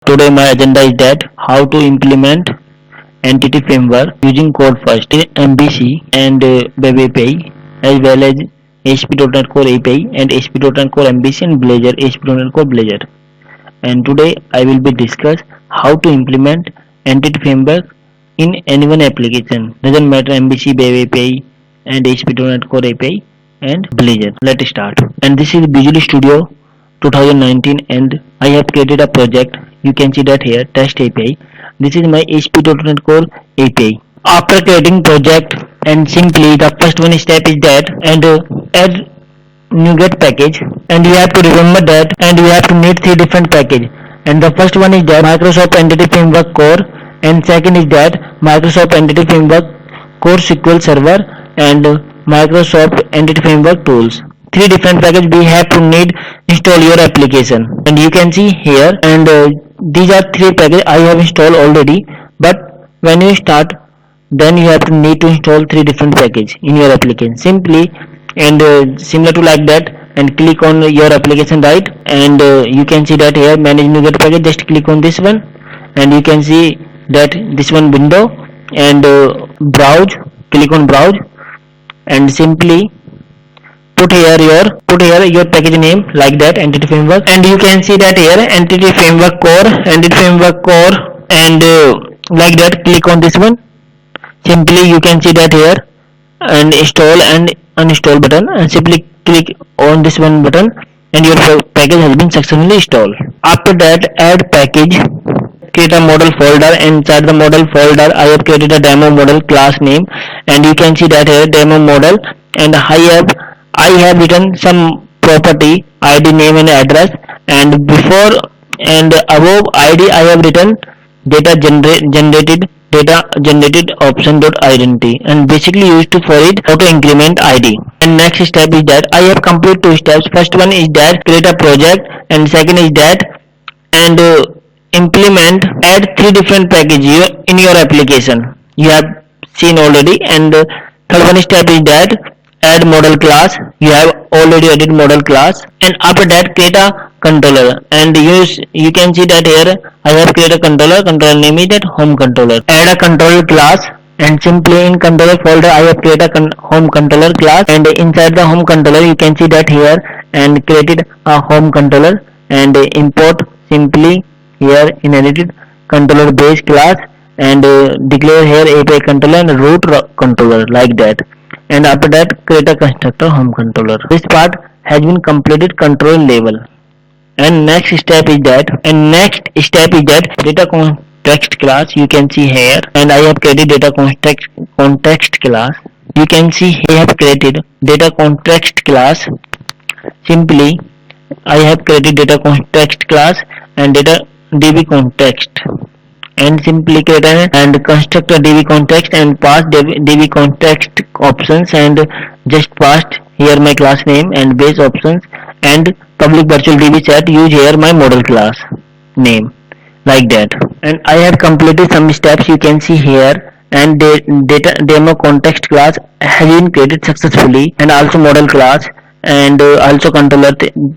Today my agenda is that how to implement entity framework using code first MVC and Web API as well as ASP.NET Core API and ASP.NET Core MVC and Blazor ASP.NET Core Blazor. And today I will be discuss how to implement entity framework in any one application. Doesn't matter MVC, Web API and ASP.NET Core API and Blazor. Let's start. And this is Visual Studio 2019 and I have created a project. You can see that here test API. This is my ASP.NET Core API. After creating project and simply the first one step is that and add NuGet package, and you have to remember that and you have to need three different package, and the first one is that Microsoft Entity Framework Core, and second is that Microsoft Entity Framework Core SQL Server and Microsoft Entity Framework Tools. Three different package we have to need install your application, and you can see here and these are three packages I have installed already, but when you start then you have to need to install three different package in your application simply, and similar to like that, and click on your application right, and you can see that here manage NuGet package, just click on this one and you can see that this one window, and browse, click on browse and simply put here your package name like that entity framework, and you can see that here entity framework core and like that, click on this one. Simply you can see that here and install and uninstall button, and simply click on this one button and your package has been successfully installed. After that, add package, create a model folder. Inside the model folder I have created a demo model class name, and you can see that here demo model, and I have written some property id, name and address, and before and above id I have written data generated option dot identity, and basically used for it auto increment id. And next step is that I have completed two steps. First one is that create a project, and second is that and implement add three different packages in your application. You have seen already, and third one step is that add model class. You have already added model class, and after that create a controller, and you can see that here I have created a controller name is that home controller. Add a controller class, and simply in controller folder I have created a home controller class, and inside the home controller you can see that here and created a home controller, and import simply here inherited controller base class, and declare here API controller and root controller like that, and after that create a constructor home controller. This part has been completed control level. And next step is that data context class. You can see here, and I have created data context class. You can see I have created data context class. Simply I have created data context class and data db context, and simply create and construct a db context and pass db context options, and just passed here my class name and base options, and public virtual db set, use here my model class name like that. And I have completed some steps. You can see here, and data demo context class has been created successfully, and also model class and also controller.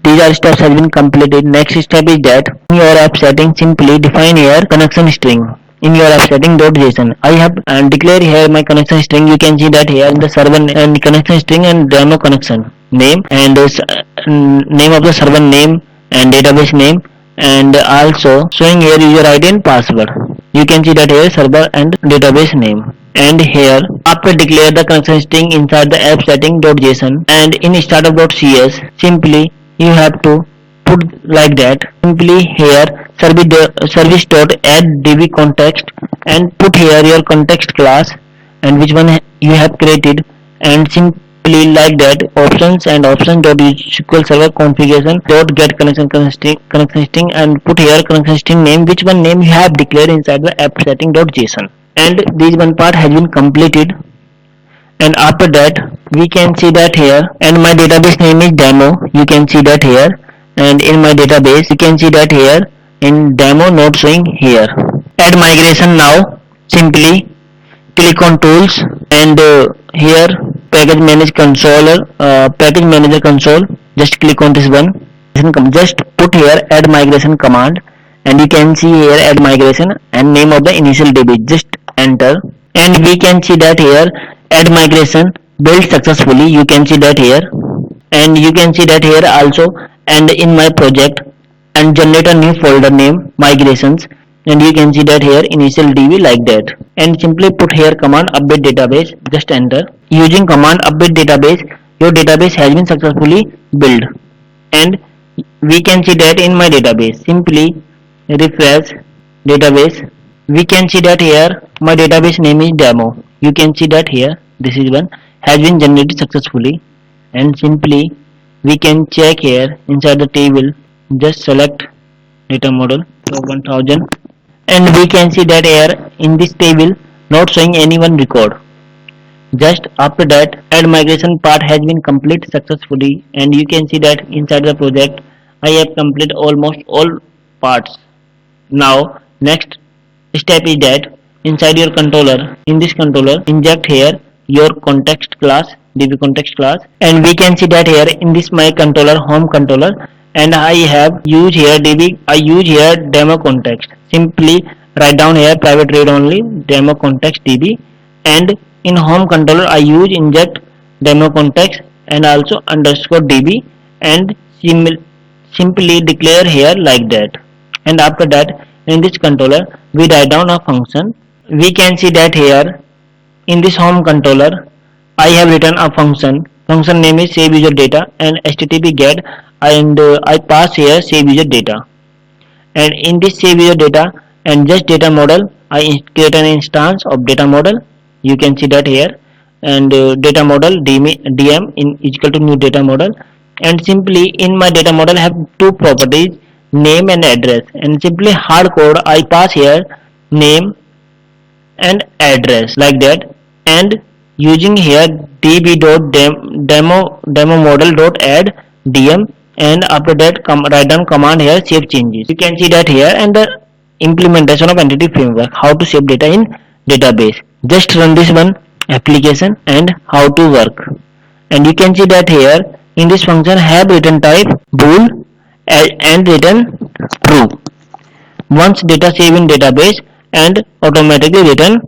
These are steps have been completed. Next step is that in your app setting simply define here connection string in your app setting.json. I have and declare here my connection string. You can see that here in the server and connection string and demo connection name, and name of the server name and database name, and also showing here user id and password. You can see that here server and database name, and here after declare the connection string inside the app setting.json, and in startup.cs simply you have to put like that. Simply here service.add db context, and put here your context class and which one you have created, and simply like that options and options.SQL server configuration dot get connection string, and put here connection string name which one name you have declared inside the app setting.json. And this one part has been completed, and after that we can see that here, and my database name is demo. You can see that here, and in my database you can see that here in demo not showing here. Add migration now. Simply click on tools, and here package manager console, just click on this one. Just put here add migration command, and you can see here add migration and name of the initial DB. Just enter, and we can see that here add migration built successfully. You can see that here, and you can see that here also, and in my project, and generate a new folder name migrations, and you can see that here initial DB like that, and simply put here command update database. Just enter. Using command update database, your database has been successfully built, and we can see that in my database. Simply refresh database. We can see that here my database name is demo. You can see that here this is one has been generated successfully, and simply we can check here inside the table. Just select data model so 1000, and we can see that here in this table not showing any one record. Just after that add migration part has been completed successfully, and you can see that inside the project I have completed almost all parts. Now next step is that inside your controller, in this controller inject here your context class, db context class, and we can see that here in this my controller home controller, and I have used here db, I use here demo context. Simply write down here private read only demo context db, and in home controller I use inject demo context and also underscore db, and simply declare here like that. And after that in this controller we write down a function. We can see that here in this home controller I have written a function name is save user data and http get, and I pass here save user data, and in this save user data and just data model I create an instance of data model. You can see that here, and data model dm in is equal to new data model, and simply in my data model have two properties name and address, and simply hard code I pass here name and address like that, and using here demo model dot add dm, and after that write down command here save changes. You can see that here, and the implementation of entity framework, how to save data in database. Just run this one application and how to work, and you can see that here in this function have return type bool and return true. Once data save in database and automatically return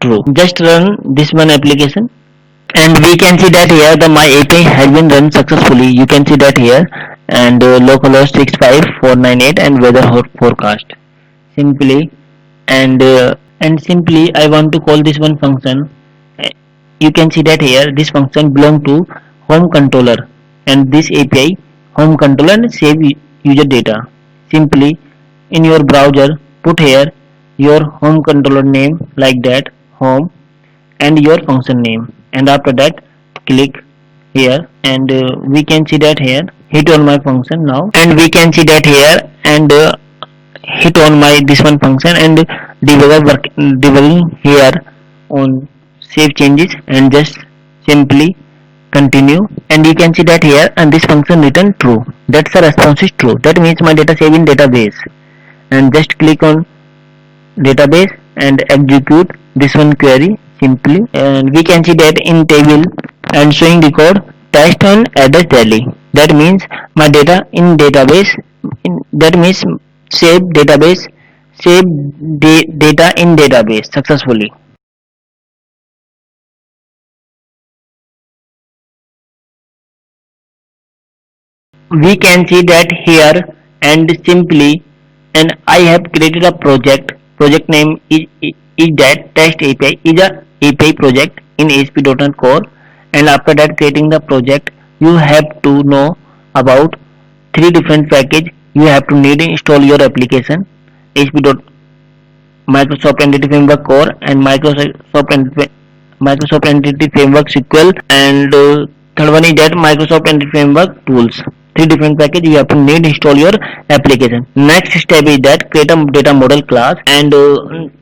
true. Just run this one application, and we can see that here the my API has been run successfully. You can see that here, and localhost 65498 and weather forecast. Simply and simply I want to call this one function. You can see that here this function belong to home controller, and this API home controller and save user data. Simply in your browser put here your home controller name like that home and your function name, and after that click here, and we can see that here hit on my function now, and we can see that here, and hit on my this one function, and debugging here on save changes, and just simply continue, and you can see that here and this function return true. That's the response is true. That means my data save in database, and just click on database and execute this one query simply, and we can see that in table and showing record test and address daily. That means my data in database, that means save database, save data in database successfully. We can see that here, and simply, and I have created a project name is that test API is a API project in ASP.NET Core, and after that creating the project you have to know about three different package you have to need to install your application: ASP. Microsoft Entity Framework Core and Microsoft Entity Framework SQL, and third one is that Microsoft Entity Framework Tools. Three different package you have to need to install your application. Next step is that create a data model class, and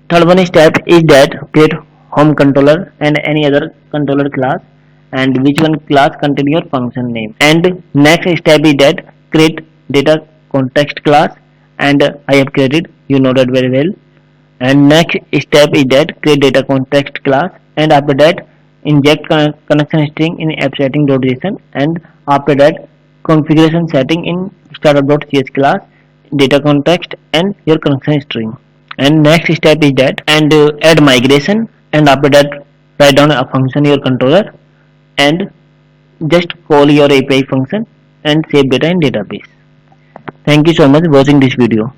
third one step is that create home controller and any other controller class, and which one class contain your function name. And next step is that create data context class, and I have created, you know that very well. And next step is that create data context class, and after that inject connection string in app setting.json, and after that configuration setting in startup.cs class, data context and your connection string. And next step is that and add migration, and after that write down a function your controller and just call your API function and save data in database. Thank you so much for watching this video.